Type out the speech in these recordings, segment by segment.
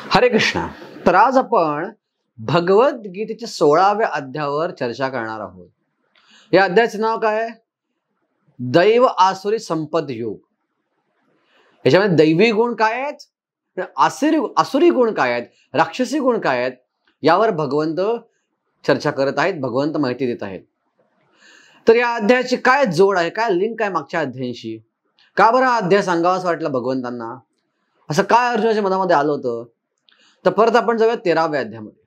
हरे कृष्णा. तर आज आपण भगवद्गीतेच्या 16व्या अध्यायावर चर्चा करणार आहोत. या अध्यायाचे नाव काय आहे? दैव आसुरी संपद योग. याच्यामध्ये दैवी गुण काय आहेत, आसुरी गुण काय आहेत, राक्षसी गुण काय आहेत, यावर भगवंत चर्चा करत आहेत, भगवंत माहिती देत आहेत. तर या अध्यायाची काय जोड आहे, काय लिंक आहे मागच्या अध्यायांशी? का बरं हा अध्याय सांगावाच वाटला भगवंतांना? असं काय अर्जुनाच्या मनामध्ये आलं होतं? तर परत आपण जाऊया 13व्या अध्यायामध्ये.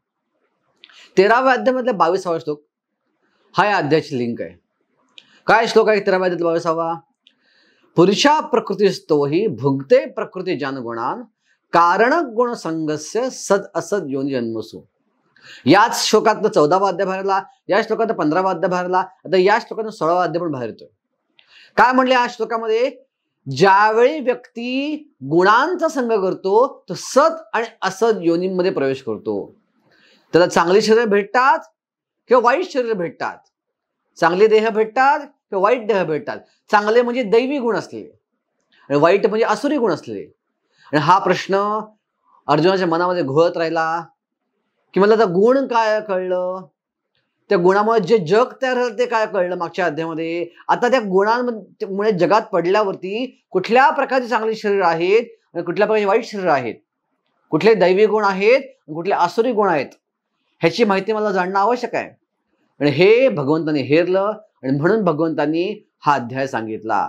13व्या अध्यायामधले 22वा श्लोक हा या अध्यायाची लिंक आहे. काय श्लोक आहे 13व्या अध्यायात 22वा? पुरुषा प्रकृतीस्तो हि भुगते प्रकृती जनगुणान कारण गुण संगस्य सद असद योनी जन्मसु. याच श्लोकात 14वा अध्याय बाहेरला, या श्लोकात 15वा अध्याय बाहेरला, आता या श्लोकात 16वा अध्याय पण बाहेर येतोय. काय म्हणले या श्लोकामध्ये? ज्यावेळी व्यक्ती गुणांचा संग करतो तो सत आणि असद योनींमध्ये प्रवेश करतो. त्याला चांगली शरीर भेटतात किंवा वाईट शरीर भेटतात, चांगले देह भेटतात किंवा वाईट देह भेटतात. चांगले म्हणजे दैवी गुण असले आणि वाईट म्हणजे आसुरी गुण असले. आणि हा प्रश्न अर्जुनाच्या मनामध्ये घोळत राहिला की मला आता गुण काय कळलं, त्या गुणामुळे जे जग तयार झालं ते काय कळलं मागच्या अध्यायामध्ये. आता त्या गुणांमुळे जगात पडल्यावरती कुठल्या प्रकारचे चांगले शरीर आहेत आणि कुठल्या प्रकारचे वाईट शरीर आहेत, कुठले दैवी गुण आहेत आणि कुठले आसुरी गुण आहेत, ह्याची माहिती मला जाणणं आवश्यक आहे. आणि हे भगवंतांनी हेरलं आणि म्हणून भगवंतांनी हा अध्याय सांगितला.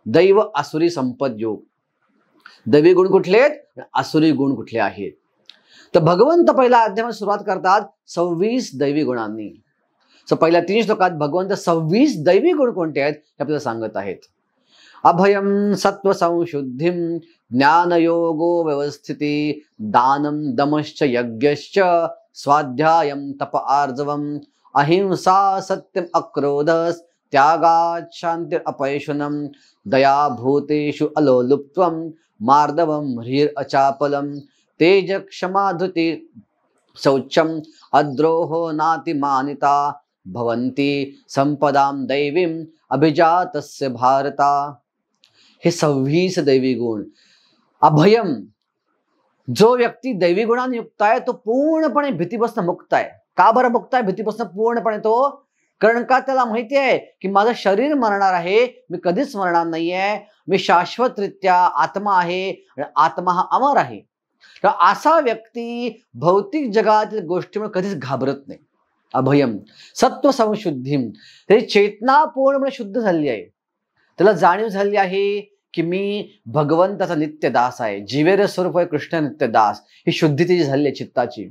दैव आसुरी संपद योग. दैवी गुण कुठले आहेत, आसुरी गुण कुठले आहेत? तर भगवंत पहिल्या अध्यायामध्ये सुरुवात करतात 26 दैवी गुणांनी. पहिल्या 3 श्लोकात भगवंत 26 दैवी गुण कोणते आहेत हे आपल्याला सांगत आहेत. अभयम सत्व संशुद्धिम ज्ञानयोगो व्यवस्थिती दानम दमश्च यज्ञश्च स्वाध्यायम तप आर्जवम अहिंसा सत्यम अक्रोधस त्यागात् शांतिर अपैशुनम दया भूतेषु अलोलुप्त्वम मार्दवम ह्रीर अचापलम तेज क्षमा धृति शौचम अद्रोहो नातिमानिता भवंती संपदाम दैवीम अभिजातस्य भारता. हे 26 दैवी गुण. अभयम, जो व्यक्ती दैवी गुणांनी युक्त आहे तो पूर्णपणे भीतीपासून मुक्त आहे. का बरं मुक्त आहे भीतीपासून पूर्णपणे तो? कारण का त्याला माहिती आहे की माझं शरीर मरणार आहे, मी कधीच मरणार नाहीये, मी शाश्वतरित्या आत्मा आहे आणि आत्मा हा अमर आहे. तर असा व्यक्ती भौतिक जगातील गोष्टीमुळे कधीच घाबरत नाही. अभयम सत्व संशुद्धीम, त्याची चेतना पूर्णपणे शुद्ध झाली आहे. त्याला जाणीव झाली आहे की मी भगवंताचा नित्य दास आहे, जीवेर स्वरूप आहे कृष्ण नित्य दास. ही शुद्धी त्याची झाली आहे चित्ताची.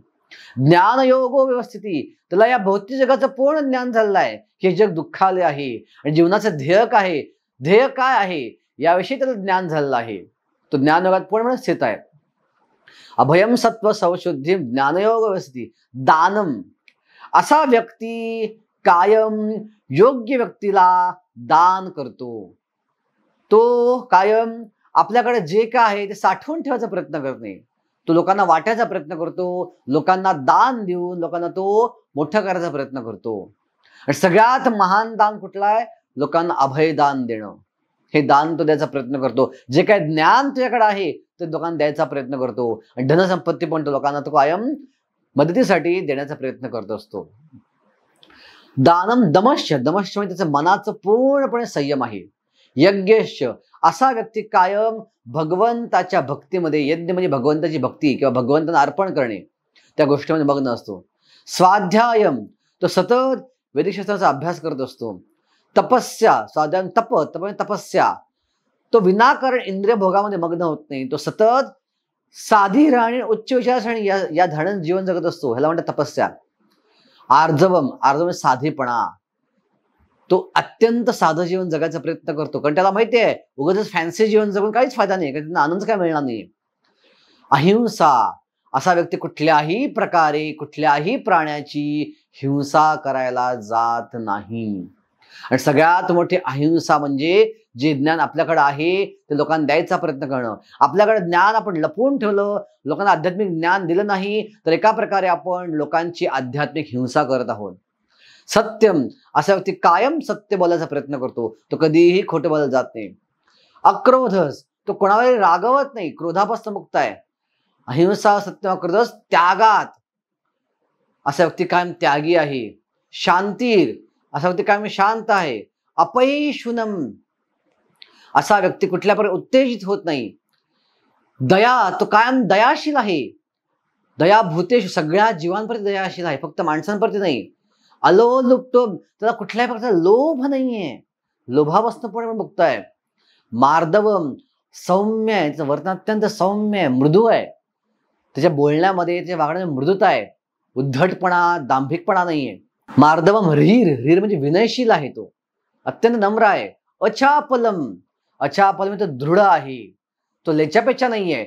ज्ञानयोगो व्यवस्थिती, त्याला या भौतिक जगाचं पूर्ण ज्ञान झालेलं आहे की हे जग दुःखालय आहे आणि जीवनाचं ध्येय काय आहे याविषयी त्याला ज्ञान झालेलं आहे. तो ज्ञानयोगात पूर्णपणे स्थित आहे. अभयम सत्व संशुद्धी ज्ञानयोग व्यवस्थिती दानम, असा व्यक्ती कायम योग्य व्यक्तीला दान करतो. तो कायम आपल्याकडे जे काय आहे ते साठवून ठेवायचा प्रयत्न करत नाही, तो लोकांना वाटायचा प्रयत्न करतो, लोकांना दान देऊन लोकांना तो मोठं करायचा प्रयत्न करतो. आणि सगळ्यात महान दान कुठलं आहे? लोकांना अभय दान देणं. हे दान तो द्यायचा प्रयत्न करतो. जे काय ज्ञान तुझ्याकडे आहे ते लोकांना द्यायचा प्रयत्न करतो. आणि धनसंपत्ती पण तो लोकांना तो कायम मदतीसाठी देण्याचा प्रयत्न करत असतो. दानम दमश्च, दमश्च म्हणजे त्याचं मनाचं पूर्णपणे संयम आहे. यज्ञश्च, असा व्यक्ती कायम भगवंताच्या भक्तीमध्ये, यज्ञ म्हणजे भगवंताची भक्ती किंवा भगवंतांना अर्पण करणे, त्या गोष्टीमध्ये मग्न असतो. स्वाध्यायम, तो सतत वैदिकशास्त्राचा अभ्यास करत असतो. तपस्या, स्वाध्याय तपस्या, तो विनाकारण इंद्रिय भोगामध्ये मग्न होत नाही, तो सतत साधी राहणे, उच्च विचारसरणी या धाडण जीवन जगत असतो, ह्याला म्हणतात तपस्या. आर्जवम, आर्जव साधेपणा, तो अत्यंत साधं जीवन जगायचा प्रयत्न करतो. कारण त्याला माहिती आहे उगाच फॅन्सी जीवन जगून काहीच फायदा नाही, कारण त्यांना आनंद काय मिळणार नाही. अहिंसा, असा व्यक्ती कुठल्याही प्रकारे कुठल्याही प्राण्याची हिंसा करायला जात नाही. आणि सगळ्यात मोठी अहिंसा म्हणजे जे ज्ञान आपल्याकडे आहे ते लोकांना द्यायचा प्रयत्न करणं. आपल्याकडे ज्ञान आपण लपवून ठेवलं, लोकांना आध्यात्मिक ज्ञान दिलं नाही, तर एका प्रकारे आपण लोकांची आध्यात्मिक हिंसा करत आहोत. सत्यम, असा व्यक्ती कायम सत्य बोलायचा प्रयत्न करतो, तो कधीही खोटं बोलायला जात नाही. अक्रोधस, तो कोणावर रागवत नाही, क्रोधापासून मुक्त आहे. अहिंसा सत्यम कृतस त्यागात असा व्यक्ती कायम त्यागी आहे. शांतीर असा व्यक्ती कायम शांत आहे. अपैशुनम असा व्यक्ती कुठल्या प्रकारे उत्तेजित होत नाही. दया तो कायम दयाशील आहे. दया भूतेश सगळ्या जीवांप्रती दयाशील आहे, फक्त माणसांप्रती नाही. अलोलुप्तो त्याला कुठल्याही प्रकारचा लोभ नाहीये. लोभापासून पण बघताय. मार्दवम सौम्य आहे, त्याचं वर्तन अत्यंत सौम्य आहे, मृदू आहे. त्याच्या बोलण्यामध्ये त्याच्या वागण्यामध्ये मृदुता आहे. उद्धटपणा दांभिकपणा नाहीये. मार्दवम ह्रीर म्हणजे विनयशील आहे. तो अत्यंत नम्र आहे. अचापलम अचापलम तो दृढ आहे. तो लेचापेचा नाहीये.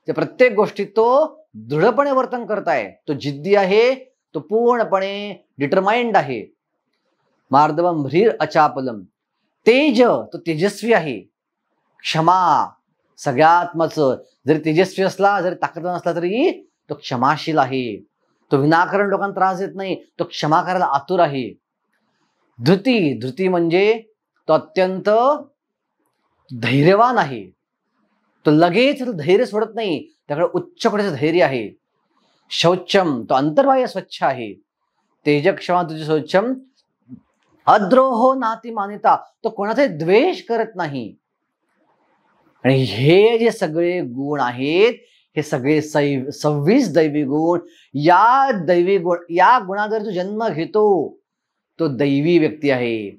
ते प्रत्येक गोष्टीत तो दृढपणे वर्तन करताय. तो जिद्दी आहे. तो पूर्णपणे डिटरमाइंड आहे. मार्दवम ह्रीर अचापलम. तेज तो तेजस्वी आहे. क्षमा सगळ्यात महत्त्वाचं. जरी तेजस्वी असला, जरी ताकदवान असला तरी तो क्षमाशील आहे. तो विनाकारण लोकांना त्रास देत नाही. तो क्षमा करायला आतुर आहे. धृती म्हणजे तो अत्यंत धैर्यवान आहे. तो लगेच धैर्य सोडत नाही. त्याकडे उच्च प्रतीचं धैर्य आहे. शौचम तो अंतर्बाह्य स्वच्छ आहे. तेजक्षमा तुझे शौचम. अद्रोहो नाती मानिता तो कोणाचाही द्वेष करत नाही. आणि हे जे सगळे गुण आहेत, हे सगळे 26 दैवी गुण, या गुणा जर तो जन्म घेतो तो दैवी व्यक्ती आहे.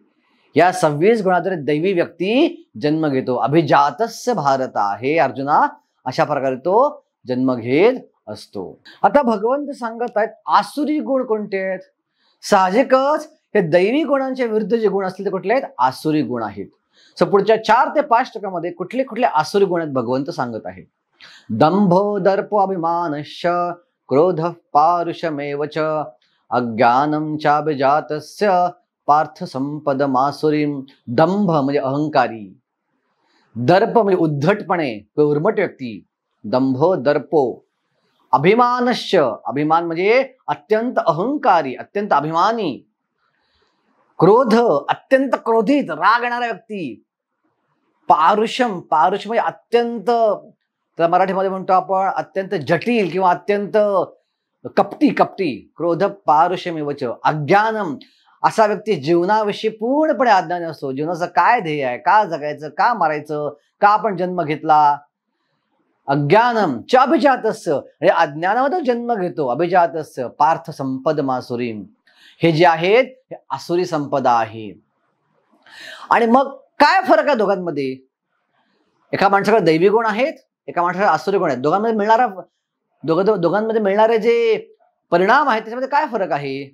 या 26 गुणा जर दैवी व्यक्ती जन्म घेतो. अभिजातस्य भारता हे अर्जुना अशा प्रकारे तो जन्म घेत असतो. आता भगवंत सांगत आहेत आसुरी गुण कोणते आहेत. साहजिकच हे दैवी गुणांच्या विरुद्ध जे गुण असतील ते कुठले आहेत. आसुरी गुण आहेत. सो पुढच्या 4 ते 5 टक्क्यामध्ये कुठले कुठले आसुरी गुण आहेत भगवंत सांगत आहेत. दंभो दर्पो अभिमानश्च क्रोध पारुषमेव च अज्ञानं चाभिजातस्य पार्थ संपदमासुरीं. दंभ म्हणजे अहंकारी. दर्प म्हणजे उद्धटपणे उर्मट व्यक्ती. दंभो दर्पो. अभिमानश्च अभिमान म्हणजे अत्यंत अहंकारी, अत्यंत अभिमानी. क्रोध अत्यंत क्रोधित राग येणारा व्यक्ती. पारुषम पारुष म्हणजे अत्यंत, तर मराठीमध्ये म्हणतो आपण अत्यंत जटिल किंवा अत्यंत कपटी. क्रोध पारुषमेवच. अज्ञानम असा व्यक्ती जीवनाविषयी पूर्णपणे अज्ञान असतो. जीवनाचं काय ध्येय आहे, का जगायचं, का मारायचं, का आपण जन्म घेतला. अज्ञानम च अभिजातस्य अज्ञानामध्ये जन्म घेतो. अभिजातस्य पार्थ संपद मासुरीं. हे जे आहेत हे आसुरी संपदा आहे. आणि मग काय फरक आहे दोघांमध्ये. एका माणसाकडे दैवी गुण आहेत, एका माणसाकडे आसुरी गुण आहेत. दोघांमध्ये मिळणारे जे परिणाम आहेत त्याच्यामध्ये काय फरक आहे.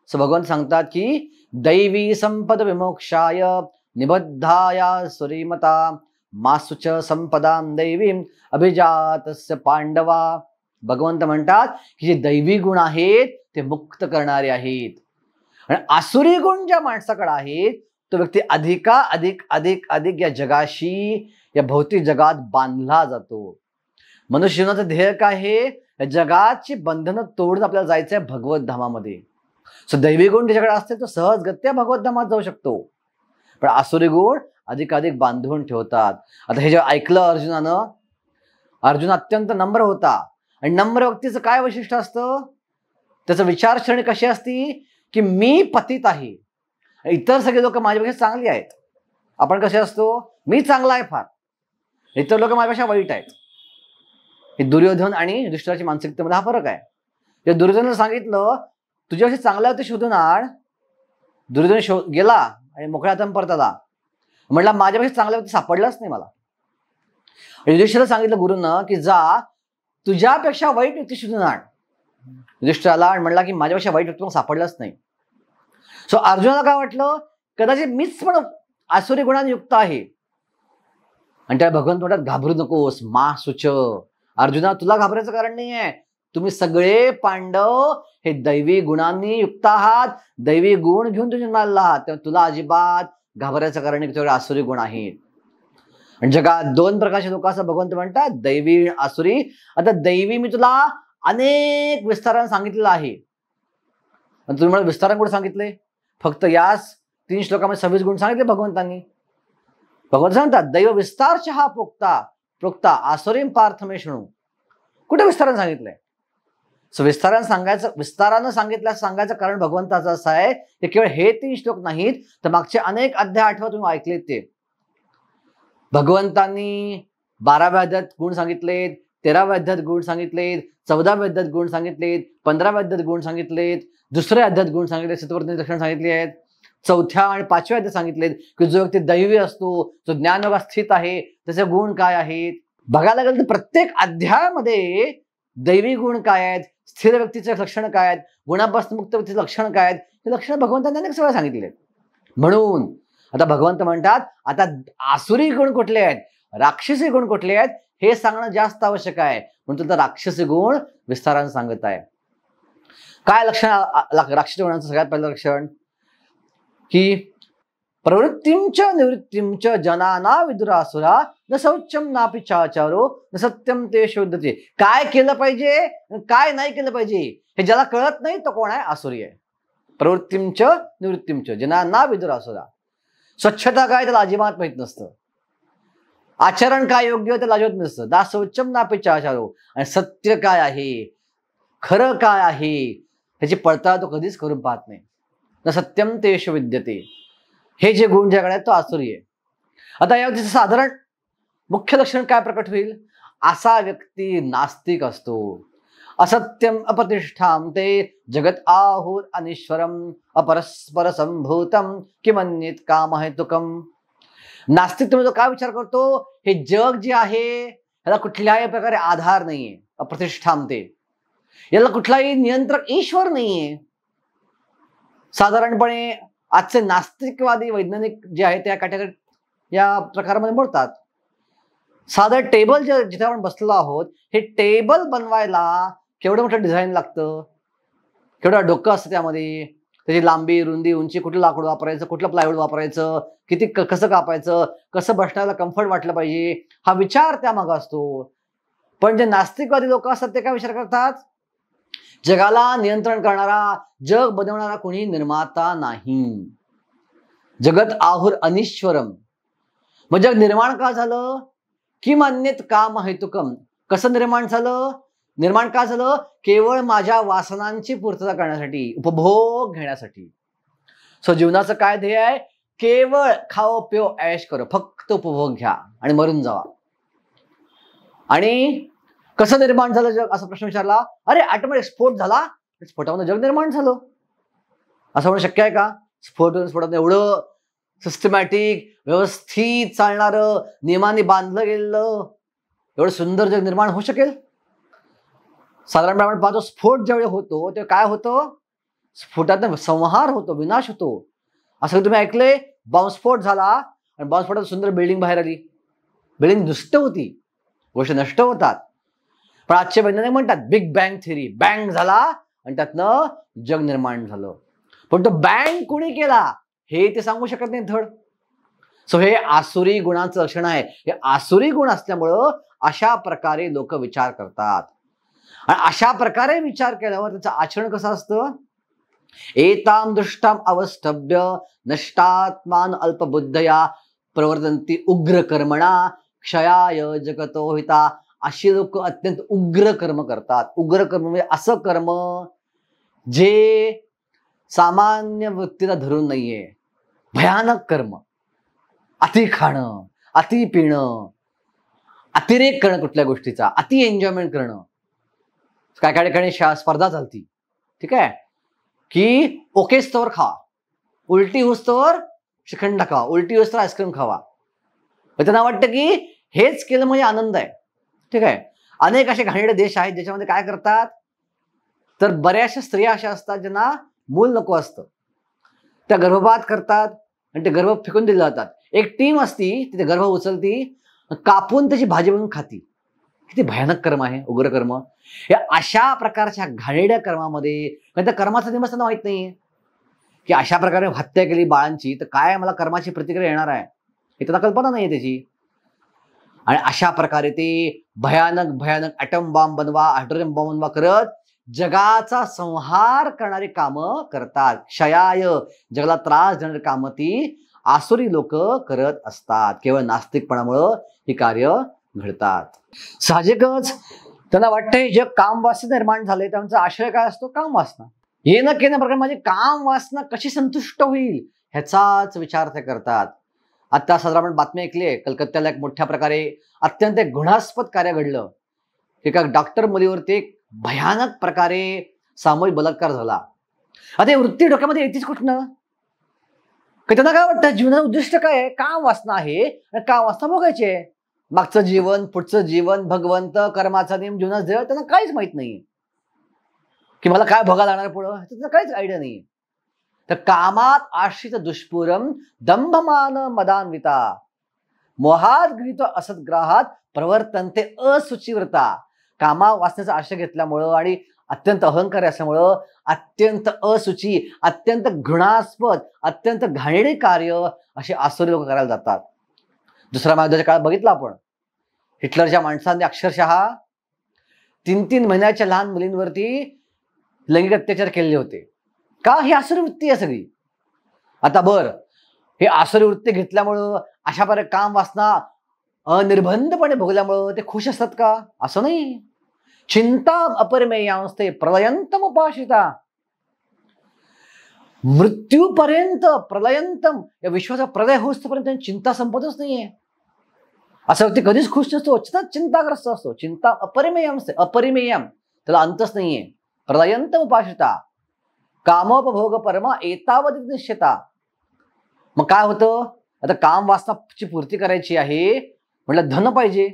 सो भगवान सांगतात की दैवी संपद विमोक्षाय निबद्धाया सुरीमता मासुच संपदां दैवीं अभिजातस्य पांडवा. भगवंत म्हणतात की जे दैवी गुण आहेत ते मुक्त करणारे आहेत. आणि आसुरी गुण ज्या माणसाकडे आहेत तो व्यक्ती अधिक या जगाशी, या भौतिक जगात बांधला जातो. मनुष्य जीवनाचं ध्येय काय आहे. या जगाची बंधनं तोडून आपल्याला जायचं आहे भगवत धामामध्ये. सो दैवी गुण ज्याच्याकडे असते तो सहजगत्या भगवत धामात जाऊ शकतो. पण आसुरी गुण अधिक बांधून ठेवतात. आता हे जे ऐकलं अर्जुनानं, अर्जुन अत्यंत नम्र होता. आणि नम्र व्यक्तीचं काय वैशिष्ट्य असतं. त्याचं विचारसरणी कशी असती की मी पतित आहे, इतर सगळे लोक माझ्यापेक्षा चांगली आहेत. आपण कसे असतो, मी चांगला आहे फार, इतर लोक माझ्यापेक्षा वाईट आहेत. हे दुर्योधन आणि युधिष्ठिराची मानसिकतेमध्ये हा फरक आहे. जे दुर्योधनाला सांगितलं तुझ्यापेक्षा चांगला ते शोधून आण. दुर्योधन गेला आणि मोकळ्या हाताने परत आला. म्हटला माझ्यापेक्षा चांगला व्यक्ती सापडलाच नाही मला. युधिष्ठिराला सांगितलं गुरुनं की जा तुझ्यापेक्षा वाईट व्यक्ती शोधून आण. युधिष्ठिराला म्हणला की माझ्यापेक्षा वाईट व्यक्ती मग सापडलाच नाही. सो अर्जुनाला काय वाटलं कदाचित मीच पण आसुरी गुणांनी युक्त आहे. आणि त्या भगवंत म्हणतात घाबरू नकोस मा सुच. अर्जुना तुला घाबरायचं कारण नाही आहे. तुम्ही सगळे पांडव हे दैवी गुणांनी युक्त आहात. दैवी गुण घेऊन तुम्ही जन्माला आहात. तेव्हा तुला अजिबात घाबरायचं कारण नाही. तुझ्याकडे आसुरी गुण आहेत. आणि जगात 2 प्रकारचे लोक असं भगवंत म्हणतात, दैवी आसुरी. आता दैवी मी तुला अनेक विस्ताराने सांगितलेलं आहे. तुम्ही मला विस्ताराने कुठे सांगितले. फक्त याच 3 श्लोकामध्ये 26 गुण सांगितले भगवंतांनी. भगवंत सांगतात दैव विस्तार हा प्रोक्ता आसुरीं पार्थ मे शृणु. कुठे विस्तारानं सांगितलंय? विस्तारानं सांगायचं कारण भगवंताचं असं आहे की केवळ हे 3 श्लोक नाहीत, तर मागचे अनेक अध्याय आठवा तुम्ही ऐकलेत ते. भगवंतांनी 12व्या अध्यायात गुण सांगितलेत, 13व्या अध्यायात गुण सांगितलेत, 14व्या अध्यायात गुण सांगितलेत, 15व्या अध्यायात गुण सांगितलेत, दुसऱ्या अध्यायात गुण सांगितले, सत्वर्तनी लक्षण सांगितली आहेत, 4थ्या आणि 5व्या अध्यायात सांगितलेत की जो व्यक्ती दैवी असतो, जो ज्ञानयोगात स्थित आहे, त्याचे गुण काय आहेत. बघायला गेलं तर प्रत्येक अध्यायामध्ये दैवी गुण काय आहेत, स्थिर व्यक्तीचे लक्षण काय आहेत, गुणापासून मुक्त व्यक्तीचे लक्षण काय आहेत, हे लक्षण भगवंतांनी अनेक सगळं सांगितले. म्हणून आता भगवंत म्हणतात आता आसुरी गुण कुठले आहेत, राक्षसी गुण कुठले आहेत हे सांगणं जास्त आवश्यक आहे. म्हणून तर राक्षसी गुण विस्ताराने सांगत आहे. काय लक्षण राक्षसी गुणांचं? सगळ्यात पहिलं लक्षण की प्रवृत्तींच निवृत्तींच जनाना विदुरासुरा न शौचम नापि चाचारो न सत्यम ते शोधते. काय केलं पाहिजे, काय नाही केलं पाहिजे हे ज्याला कळत नाही तो कोण आहे? आसुरी आहे. प्रवृत्तींच निवृत्तींच जनाना विदुरासुरा. स्वच्छता काय त्याला अजिबात माहित नसतं, आचरण काय योग्य त्याला अजिबात नसतं. ना शौचम नापि चाचारो. आणि सत्य काय आहे, खरं काय आहे ह्याची पडताळ तो कधीच करून पाहत नाही. न सत्यम तेषु विद्यते. हे जे गुण ज्याकडे आहेत तो आसुरी आहे. आता या व्यक्तीचं साधारण मुख्य लक्षण काय प्रकट होईल? असा व्यक्ती नास्तिक असतो. असत्यम अप्रतिष्ठाम ते जगत आहुर अनिश्वरम अपरस्पर संभूतम किमन्येत काम हेतुकम. नास्तिक तुम्ही काय विचार करतो? हे जग जे आहे याला कुठल्याही प्रकारे आधार नाहीये. अप्रतिष्ठाम ते, याला कुठलाही नियंत्रक ईश्वर नाहीये. साधारणपणे आजचे नास्तिकवादी वैज्ञानिक जे आहेत त्या कॅटेगरी या प्रकारामध्ये मोडतात. साधं टेबल जिथे आपण बसलो आहोत, हे टेबल बनवायला केवढं मोठं डिझाईन लागतं, केवढं डोकं असतं त्यामध्ये, त्याची लांबी रुंदी उंची, कुठलं लाकूड वापरायचं, कुठलं प्लायवूड वापरायचं, किती कसं कापायचं, कसं बसण्याला कम्फर्ट वाटलं पाहिजे, हा विचार त्यामागं असतो. पण जे नास्तिकवादी लोक असतात ते काय विचार करतात? जगाला नियंत्रण करणारा, जग बनवणारा कोणी निर्माता नाही. जगत आहुर अनिश्वरम. मग जग निर्माण का झालं? किमन्येत काम हेतुकम. कसं निर्माण झालं? निर्माण का झालं? केवळ माझ्या वासनांची पूर्तता करण्यासाठी, उपभोग घेण्यासाठी. जीवनाचं काय ध्येय आहे? केवळ खाओ पिओ ऐश करो, फक्त उपभोग घ्या आणि मरून जावा. आणि कसं निर्माण झालं जग असा प्रश्न विचारला. अरे ऑटोमॅटिक स्फोट झाला, स्फोटामध्ये जग निर्माण झालं असं म्हणणं शक्य आहे का? स्फोटात एवढं सिस्टमॅटिक व्यवस्थित चालणारं, नियमाने बांधलं गेलेलं एवढं सुंदर जग निर्माण होऊ शकेल? साधारणपणे आपण पाहतो स्फोट ज्यावेळी होतो ते काय होतं? स्फोटातून संहार होतो, विनाश होतो. असं तुम्ही ऐकलंय? बॉम्बस्फोट झाला आणि बॉम्बस्फोटात सुंदर बिल्डिंग बाहेर आली, बिल्डिंग नष्ट होती, गोष्टी नष्ट होतात. पण आजचे वैज्ञानिक म्हणतात बिग बँग थिअरी, बँग झाला आणि त्यातनं जग निर्माण झालं. पण तो बँग कोणी केला हे ते सांगू शकत नाही धड. हे आसुरी गुणांचं लक्षण आहे. हे आसुरी गुण असल्यामुळं अशा प्रकारे लोक विचार करतात. आणि अशा प्रकारे विचार केल्यावर त्याचं आचरण कसं असतं? एताम दृष्टाम अवस्थभ्य नष्टात्मान अल्पबुद्धया प्रवर्तन्ति उग्र कर्मणा क्षयाय जगतो हिता. अशी लोक अत्यंत उग्र कर्म करतात. उग्र कर्म म्हणजे असं कर्म जे सामान्य वृत्तीला धरून नाहीये, भयानक कर्म. अति खाणं, अति पिणं, अतिरेक करणं कुठल्या गोष्टीचा, अति एन्जॉयमेंट करणं. काय काय ठिकाणी स्पर्धा चालती, ठीक आहे, की ओके स्तोवर खावा, उलटी होस्तोवर श्रीखंड खावा, उलटी होस्तोवर आईस्क्रीम खावा. त्यांना वाटतं की हेच केलं म्हणजे आनंद आहे, ठीक आहे. अनेक असे घाणेरडे देश आहेत ज्याच्यामध्ये काय करतात तर बऱ्याचशा स्त्रिया अशा असतात ज्यांना मूल नको असतं, त्या गर्भपात करतात आणि ते गर्भ फेकून दिले जातात. एक टीम असती तिथे गर्भ उचलती, कापून त्याची भाजी बनवून खाती. किती भयानक कर्म आहे, उग्र कर्म. या अशा प्रकारच्या घाणेरड्या कर्मामध्ये त्या कर्माचा नियम त्यांना माहित नाहीये की अशा प्रकारे हत्या केली बाळांची तर काय मला कर्माची प्रतिक्रिया येणार आहे हे त्यांना कल्पना नाहीये त्याची. आणि अशा प्रकारे ते भयानक भयानक ॲटम बॉम्ब बनवा, हायड्रोजन बॉम्ब बनवा करत जगाचा संहार करणारी कामं करतात. क्षयाय, जगाला त्रास देणारी कामं ती आसुरी लोक करत असतात. केवळ नास्तिकपणामुळं ही कार्य घडतात. साहजिकच त्यांना वाटतं हे जग काम वासना निर्माण झाले, त्यांचा आशय काय असतो? काम वासना. येणं केल्या प्रकारे माझी काम वासना कशी संतुष्ट होईल ह्याचाच विचार ते करतात. आता साधारण बातमी ऐकली आहे, कलकत्त्याला एक मोठ्या प्रकारे अत्यंत घृणास्पद कार्य घडलं. एका डॉक्टर मुलीवरती एक भयानक प्रकारे सामूहिक बलात्कार झाला. आता ही वृत्ती डोक्यामध्ये येतेच कुठनं? की त्यांना काय वाटतं जीवनाचं उद्दिष्ट काय आहे? काम वासना आहे आणि काम वासना भोगायची आहे. मागचं जीवन, पुढचं जीवन, भगवंत, कर्माचा नियम, जीवनाचं देव त्यांना काहीच माहित नाही की मला काय भोगा लागणार पुढं, त्यांना काहीच आयडिया नाही. तर कामात आश्रित दुष्पूरम दंभमान मदान्विता मोहात गृहीत असद्ग्राहात प्रवर्तन्ते असुचिव्रता. कामा वासनेचा आश्रय घेतल्यामुळं आणि अत्यंत अहंकारी असल्यामुळं अत्यंत असुची, अत्यंत घृणास्पद, अत्यंत घाणेरडी कार्य असे आसुरी लोक करायला जातात. दुसऱ्या महायुद्धाच्या काळात बघितलं आपण, हिटलरच्या माणसांनी अक्षरशः 3-3 महिन्याच्या लहान मुलींवरती लैंगिक अत्याचार केलेले होते. का? ही आसुरी वृत्ती आहे सगळी. आता बर, हे आसुरी वृत्ती घेतल्यामुळं अशा प्रकारे काम वासना अनिर्बंधपणे भोगल्यामुळं ते खुश असतात का? असं नाही. चिंता अपरिमेयांस्ते प्रलयंतम उपाशिता. मृत्यूपर्यंत प्रलयंतम या विश्वाचा प्रलय होईपर्यंत चिंता संपतच नाहीये. असा व्यक्ती कधीच खुश नसतो, सतत चिंताग्रस्त असतो. चिंता अपरिमेयम असते, अपरिमेयम, त्याला अंतच नाहीये. प्रलयंतम उपाशिता कामोपभोग परमा एतावत निश्चिता. मग काय होतं? आता काम वासनाची पूर्ती करायची आहे म्हटलं धन पाहिजे.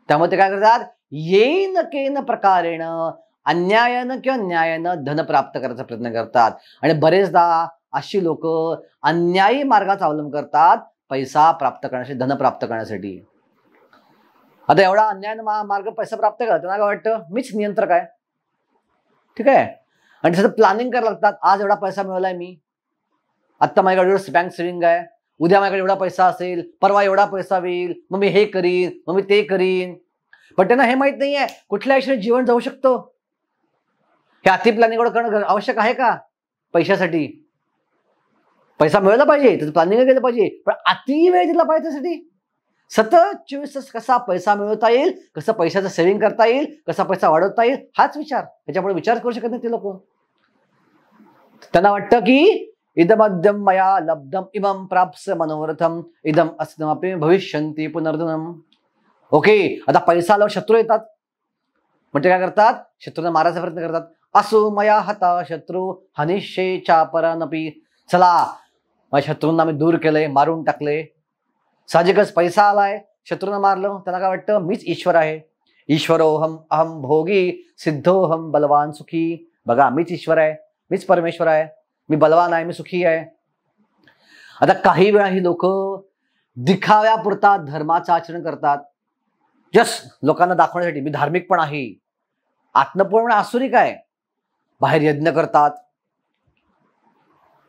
त्यामुळे ते काय करतात? येन केन प्रकारेण अन्यायानं किंवा न्यायानं धन प्राप्त करायचा प्रयत्न करतात. आणि बरेचदा अशी लोक अन्यायी मार्गाचा अवलंब करतात पैसा प्राप्त करण्यासाठी, धन प्राप्त करण्यासाठी. आता एवढा अन्यायानं मार्ग पैसा प्राप्त करतात, त्यांना काय वाटतं मीच नियंत्रक आहे. ठीक आहे. आणि त्याचं प्लॅनिंग करायला लागतात. आज एवढा पैसा मिळवलाय मी, आत्ता माझ्याकडे एवढं बँक सेव्हिंग आहे, उद्या माझ्याकडे एवढा पैसा असेल, परवा एवढा पैसा होईल, मग मी हे करीन, मग मी ते करीन. पण त्यांना हे माहित नाहीये कुठल्या आयुष्यात जीवन जाऊ शकतो. हे अति प्लॅनिंग करणं आवश्यक आहे का? पैशासाठी पैसा मिळाला पाहिजे, त्याचं प्लॅनिंग केलं पाहिजे, पण अति वेळ दिला पाहिजे त्यासाठी. सतत 24 तास कसा पैसा मिळवता येईल, कसं पैशाचं सेव्हिंग करता येईल, कसा पैसा वाढवता येईल, हाच विचार. त्याच्यापुढे विचार करू शकत नाही ते लोक. त्यांना वाटतं की इदमद्यम मया लब्धम इमं प्राप्स मनोरथम इदम अस्नमपि भविष्यन्ति पुनर्धनम. ओके, आता पैसा आल्यावर शत्रू येतात, म्हणजे काय करतात? शत्रूंना मारायचा प्रयत्न करतात. असो मया हता शत्रू हनिशे चापरानपी. चला, माझ्या शत्रूंना मी दूर केलंय, मारून टाकले. साहजिकच पैसा आलाय, शत्रूंना मारलं, त्यांना काय वाटतं मीच ईश्वर आहे. ईश्वरोहम अहम भोगी सिद्धोहम बलवान सुखी. बघा, मीच ईश्वर आहे, मीच परमेश्वर आहे, मी बलवान आहे, मी सुखी आहे. आता काही वेळा ही लोक दिखाव्यापुरता धर्माचं आचरण करतात, जस्ट लोकांना दाखवण्यासाठी मी धार्मिक पण आहे. आत्मपूर्ण आसुरिक आहे. बाहेर यज्ञ करतात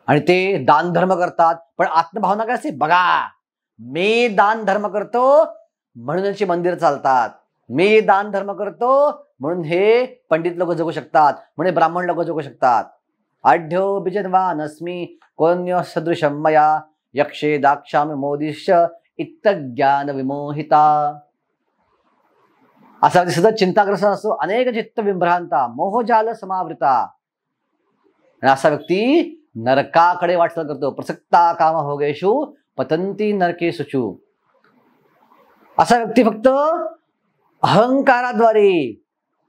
आणि ते दान धर्म करतात, पण आत्मभावना काय असते? बघा, मी दान धर्म करतो म्हणून यांची मंदिर चालतात, मी दान धर्म करतो म्हणून हे पंडित लोक जगू शकतात, म्हणून ब्राह्मण लोक जगू शकतात. आढ्यो बिजनवान अस्मी कोन्य सदृशम मया यक्षे दाक्षामि मोदिश्च इत्तज्ञान विमोहिता. असा सतत चिंताग्रस्त असतो, अनेक चित्त विभ्रांता मोहजाल समावृता. आणि असा व्यक्ती नरकाकडे वाटचाल करतो. प्रसक्ता काम भोगेषु पतंती नरके सुचू. असा व्यक्ती फक्त अहंकाराद्वारे,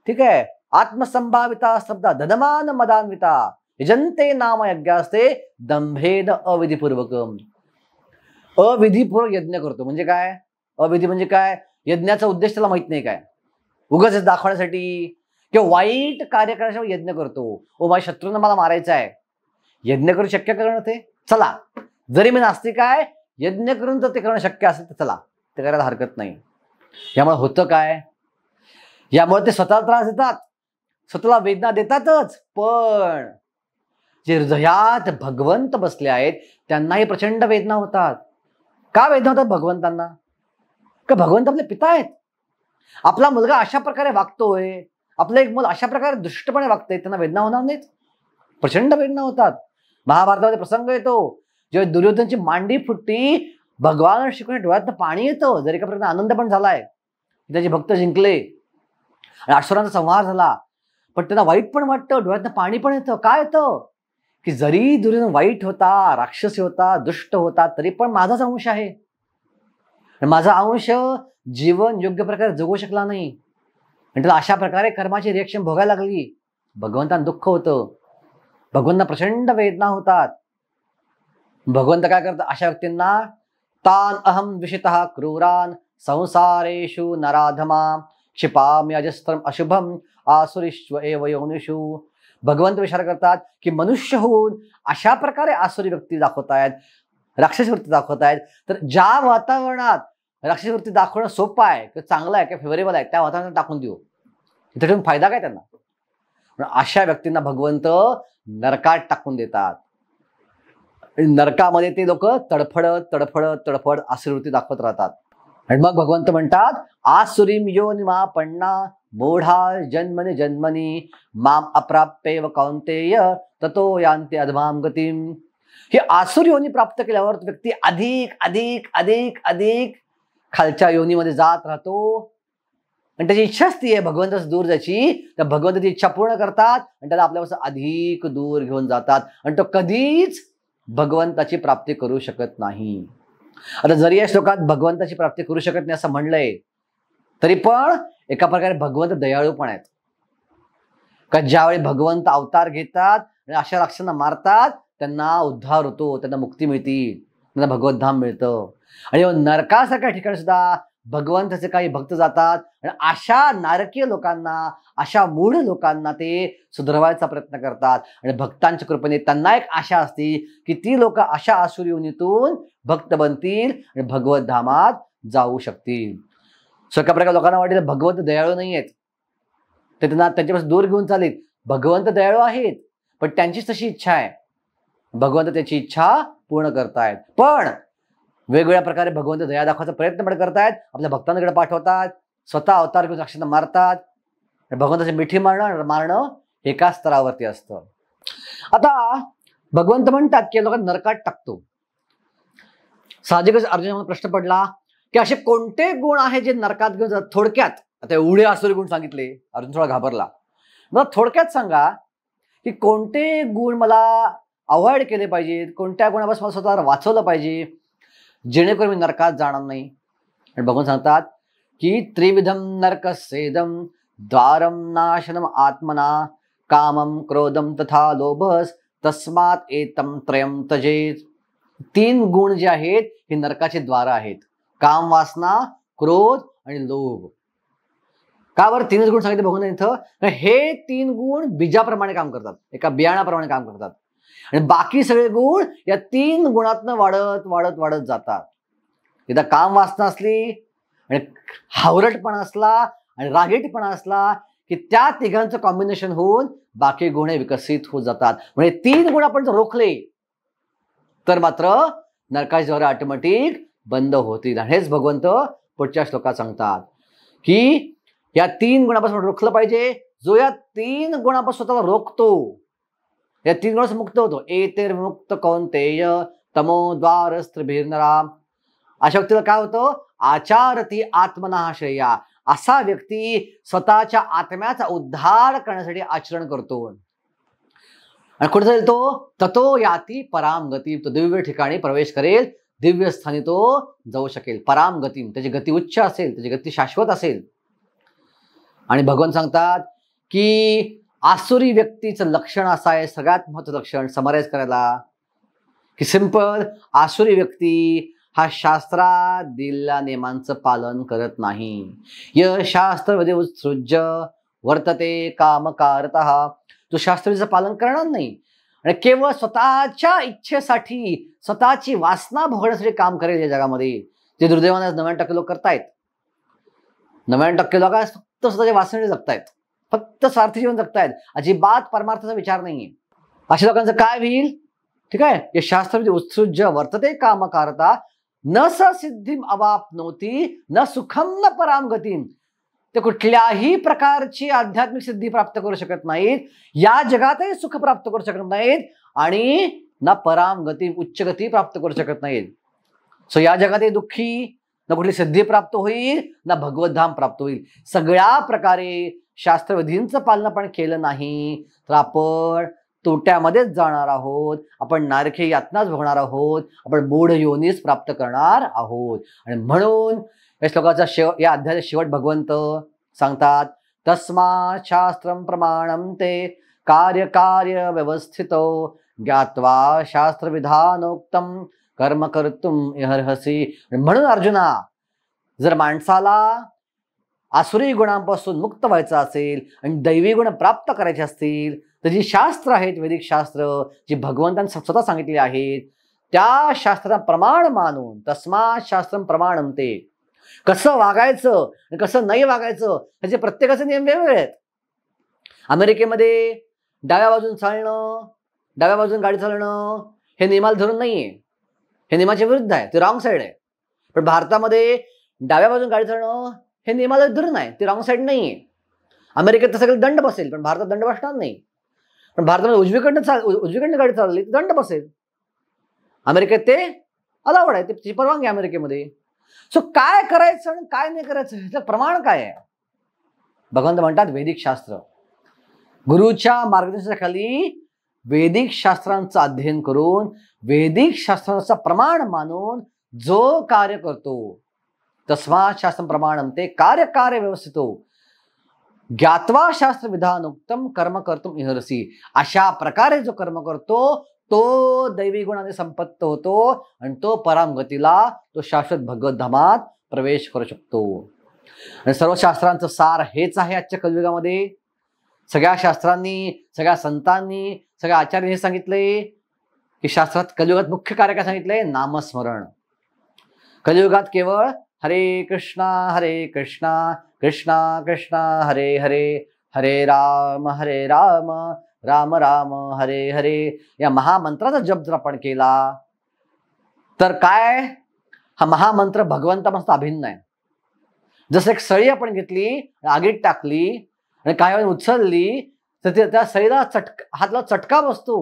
ठीक आहे, आत्मसंभाविता शब्द धनमान मदान्विता यजंते नाम यज्ञास्ते दंभेद अविधिपूर्वकम. अविधिपूर्वक यज्ञ करतो म्हणजे काय? अविधी म्हणजे काय? यज्ञाचा उद्देश त्याला माहित नाही काय, उगाच दाखवण्यासाठी किंवा वाईट कार्य करण्यासाठी यज्ञ करतो. ओ माझ्या शत्रूंना मला मारायचं आहे, यज्ञ करून शक्य करणं ते. चला, जरी मी नास्तिक आहे, यज्ञ करून जर ते करणं शक्य असेल तर चला, ते करायला हरकत नाही. यामुळे होतं काय? यामुळे ते स्वतःला त्रास देतात, स्वतःला वेदना देतातच, पण जे हृदयात भगवंत बसले आहेत त्यांनाही प्रचंड वेदना होतात. का वेदना होतात भगवंतांना? का भगवंत आपले पिता आहेत? आपला मुलगा अशा प्रकारे वागतोय, आपलं एक मुलं अशा प्रकारे दुष्टपणे वागतंय, त्यांना वेदना होणार नाहीत? प्रचंड वेदना होतात. महाभारतामध्ये प्रसंग येतो, जेव्हा दुर्योधनची मांडी फुटली, भगवान शिकवणे डोळ्यातनं पाणी येतं. जर एका प्रकारे आनंद पण झालाय, त्याचे भक्त जिंकले, आणि असुरांचा संहार झाला, पण त्यांना वाईट पण वाटतं, डोळ्यातनं पाणी पण येतं. काय येतं की जरी दुर्योधन वाईट होता, राक्षसी होता, दुष्ट होता, तरी पण माझाच अंश आहे. माझा अंश जीवन योग्य प्रकारे जगू शकला नाही आणि त्याला अशा प्रकारे कर्माची रिएक्शन भोगायला लागली. भगवंतांना दुःख होतं, भगवंतांना प्रचंड वेदना होतात. भगवंत काय करतात, अशा व्यक्तींना तान अहम द्विषितः क्रूरान संसारेषु नराधमा क्षिपामि अजस्त्रम अशुभम आसुरीश्व एव योनिषु. भगवंत विचार करतात की मनुष्य होऊन अशा प्रकारे आसुरी व्यक्ती दाखवतायत, राक्षसी वृत्ती दाखवतायत, तर ज्या वातावरणात राक्षसी वृत्ती दाखवणं सोपं आहे किंवा चांगलं आहे किंवा फेवरेबल आहे त्या वातावरणात टाकून देऊ, इथे ठेवून फायदा काय त्यांना. अशा व्यक्तींना भगवंत नरकात टाकून देतात. नरकामध्ये ते लोक तडफडत तडफडत तडफड आसुरी वृत्ती दाखवत राहतात. आणि मग भगवंत म्हणतात आसुरीम योनिमा पन्ना मूढा जन्मनि जन्मनि माम अप्राप्येव कौंतेय ततो यान्ति अधमाम गतिम. ही आसुरी योनी प्राप्त केल्यावर व्यक्ती अधिक अधिक अधिक अधिक खालच्या योनीमध्ये जात राहतो आणि त्याची इच्छाच ती आहे भगवंताच दूर जायची. तर भगवंत ती इच्छा पूर्ण करतात आणि त्याला आपल्यापासून अधिक दूर घेऊन जातात आणि तो कधीच भगवंताची प्राप्ती करू शकत नाही. आता जरी या श्लोकात भगवंताची प्राप्ती करू शकत नाही असं म्हणलंय, तरी पण एका प्रकारे भगवंत दयाळू पण आहेत. का ज्यावेळी भगवंत अवतार घेतात आणि अशा राक्षसांना मारतात, त्यांना उद्धार होतो, त्यांना मुक्ती मिळते, त्यांना भगवत धाम मिळतं. आणि नरकासारख्या ठिकाणी सुद्धा भगवंताचे काही भक्त जातात आणि अशा नारकीय लोकांना, अशा मूढ लोकांना ते सुधरवायचा प्रयत्न करतात. आणि भक्तांच्या कृपेने त्यांना एक आशा असते की ती लोक अशा आसुरी योनीतून भक्त बनतील आणि भगवत धामात जाऊ शकतील. एका प्रकारे लोकांना वाटेल भगवंत दयाळू नाही आहेत, ते त्यांना त्यांच्यापासून दूर घेऊन चालेल. भगवंत दयाळू आहेत, पण त्यांचीच तशी इच्छा आहे. भगवंत त्याची इच्छा पूर्ण करतायत, पण वेगवेगळ्या प्रकारे भगवंत दया दाखवायचा प्रयत्न पण करतायत. आपल्या भक्तांकडे पाठवतात, स्वतः अवतार घेऊन राक्षसांना मारतात. भगवंताची मिठी मारणं एका स्तरावरती असतं. आता भगवंत म्हणतात की लोकांना नरकात टाकतो. साहजिकच अर्जुनाला प्रश्न पडला की असे कोणते गुण आहेत जे नरकात घेऊन जातात. थोडक्यात आता एवढे आसुरी गुण सांगितले, अर्जुन थोडा घाबरला. मला थोडक्यात सांगा की कोणते गुण मला अवॉइड केले पाहिजेत, कोणत्या गुणापासून मला स्वतःला वाचवलं पाहिजे जेणेकरून मी नरकात जाणार नाही. आणि भगवान सांगतात की त्रिविधम नरकस्येदम द्वारम नाशनम आत्मना कामम क्रोधम तथा लोभस तस्मात एतम त्रयम तजेत. 3 गुण जे आहेत हे नरकाचे द्वार आहेत, काम, वासना, क्रोध आणि लोभ. का बरं 3 गुण सांगितले भगवान इथं? हे 3 गुण बीजाप्रमाणे काम करतात, एका बियाणाप्रमाणे काम करतात आणि बाकी सगळे गुण या 3 गुणातनं वाढत वाढत वाढत जातात. एकदा काम वासना असली आणि हावरटपणा असला आणि रागीटपणा असला की त्या तिघांचं कॉम्बिनेशन होऊन बाकी गुण हे विकसित होत जातात. म्हणजे 3 गुण आपण जर रोखले तर मात्र नरकाची द्वारे ऑटोमॅटिक बंद होतील. आणि हेच भगवंत पुढच्या श्लोकात सांगतात की या 3 गुणापासून रोखलं पाहिजे. जो या 3 गुणापासून स्वतःला रोखतो, या 3 गुणापासून मुक्त होतो. एतेर्मुक्त कौंतेय तमोद्वारस्त्रिभिर्नरा. अशा व्यक्तीला काय होतं? आचारती आत्मना श्रेया. असा व्यक्ती स्वतःच्या आत्म्याचा उद्धार करण्यासाठी आचरण करतो. आणि कुठे जाईल तो? ततो याती पराम गती. तो दिव्य ठिकाणी प्रवेश करेल, दिव्य स्थानी तो जाऊ शकेल. पराम गती, त्याची गती उच्च असेल, त्याची गती शाश्वत असेल. आणि भगवान सांगतात की आसुरी व्यक्तीचं लक्षण असं आहे, सगळ्यात महत्त्वाचं लक्षण समराईज करायला, की सिंपल, आसुरी व्यक्ती हा शास्त्रात दिलेल्या नियमांचं पालन करत नाही. य शास्त्रविधी उत्सृज्य वर्तते कामकारतः. तो शास्त्रविधीचं पालन करणार नाही आणि केवळ स्वतःच्या इच्छेसाठी, स्वतःची वासना भोगण्यासाठी काम करेल या जगामध्ये. ते दुर्दैवाने 99% लोक करतायत. 99% लोक फक्त स्वतःच्या वासनेने जगतायत, फक्त स्वार्थी जीवन जगतायत, अजिबात परमार्थाचा विचार नाहीये. अशा लोकांचं काय होईल? ठीक आहे, हे शास्त्रविधी उत्सृज्य वर्तते कामकारता न स सिद्धिम अवाप्नोती न सुखम न पराम गतीम. ते कुठल्याही प्रकारची आध्यात्मिक सिद्धी प्राप्त करू शकत नाहीत, या जगातही सुख प्राप्त करू शकत नाहीत आणि ना पराम गती, उच्च गती प्राप्त करू शकत नाहीत. सो या जगातही दुःखी, ना कुठली सिद्धी प्राप्त होईल, ना भगवत धाम प्राप्त होईल. सगळ्या प्रकारे शास्त्रविधींचं पालन आपण केलं नाही तर आपण तोट्यामध्येच जाणार आहोत, आपण नारकी यातनाच भोगणार आहोत, आपण मूढ योनीच प्राप्त करणार आहोत. आणि म्हणून या श्लोकाचा या अध्यायाचा शेवट भगवंत सांगतात, तस्मात् शास्त्रं प्रमाणं ते कार्य कार्य व्यवस्थितो ज्ञात्वा शास्त्रविधानोक्तं कर्म कर्तुम इहर्हसि. म्हणून अर्जुना, जर माणसाला आसुरी गुणांपासून मुक्त व्हायचं असेल आणि दैवी गुण प्राप्त करायचे असतील तर जी शास्त्र आहेत, वैदिक शास्त्र जी भगवंतांनी स्वतः सांगितली आहेत, त्या शास्त्रांना प्रमाण मानून, तस्मात् शास्त्रं प्रमाणं ते, कसं वागायचं आणि कसं नाही वागायचं ह्याचे प्रत्येकाचे नियम वेगवेगळे आहेत. अमेरिकेमध्ये डाव्या बाजून चालणं, डाव्या बाजून गाडी चालवणं हे नियमाला धरून नाहीये, हे नियमाच्या विरुद्ध आहे, ते रॉंग साईड आहे. पण भारतामध्ये डाव्या बाजून गाडी चालवणं हे नियमाला धरून आहे, ते रॉंग साईड नाहीये. अमेरिकेत तर सगळे दंड बसेल, पण भारतात दंड बसणार नाही. पण भारतामध्ये उजवीकडनं गाडी चालवली तर दंड बसेल. अमेरिकेत ते अलाउड आहे, त्याची परवानगी अमेरिकेमध्ये. सो काय करायचं आणि काय नाही करायचं ह्याचं प्रमाण काय आहे? भगवंत म्हणतात वैदिक शास्त्र. गुरुच्या मार्गदर्शनाखाली वैदिक शास्त्रांचं अध्ययन करून, वैदिक शास्त्रांचा प्रमाण मानून जो कार्य करतो, तस्मात् शास्त्रं प्रमाणं ते कार्य कार्य व्यवस्थितो ज्ञात्वा शास्त्र विधानोक्तं कर्म कर्तुम इहर्षि. अशा प्रकारे जो कर्म करतो तो दैवी गुणाने संपत्त होतो आणि तो परामगतीला, तो शाश्वत भगवत धामात प्रवेश करू शकतो. आणि सर्व शास्त्रांचं सार हेच आहे. आजच्या कलियुगामध्ये सगळ्या शास्त्रांनी, सगळ्या संतांनी, सगळ्या आचार्यांनी हे सांगितले की शास्त्रात कलियुगात मुख्य कार्य काय सांगितलंय? नामस्मरण. कलियुगात केवळ हरे कृष्णा कृष्णा कृष्णा हरे हरे, हरे राम राम राम हरे हरे या महामंत्राचा जप जर आपण केला तर काय, हा महामंत्र भगवंतापासून अभिन्न आहे. जसं एक सळी आपण घेतली, आगीत टाकली आणि काही वेळ उचलली तर त्या सळीला हातला चटका बसतो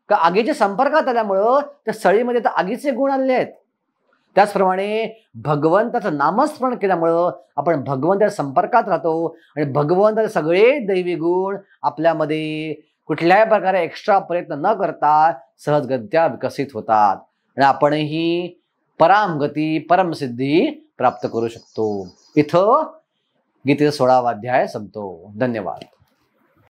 का आगीच्या संपर्कात आल्यामुळं त्या सळीमध्ये तर आगीचे गुण आलेले आहेत. त्याचप्रमाणे भगवंताचं नामस्मरण केल्यामुळं आपण भगवंताच्या संपर्कात राहतो आणि भगवंताचे सगळे दैवी गुण आपल्यामध्ये कुठल्याही प्रकारे एक्स्ट्रा प्रयत्न न करता सहजगत्या विकसित होतात आणि आपणही परामगती, परमसिद्धी प्राप्त करू शकतो. इथं गीतेचा 16वा अध्याय संपतो. धन्यवाद.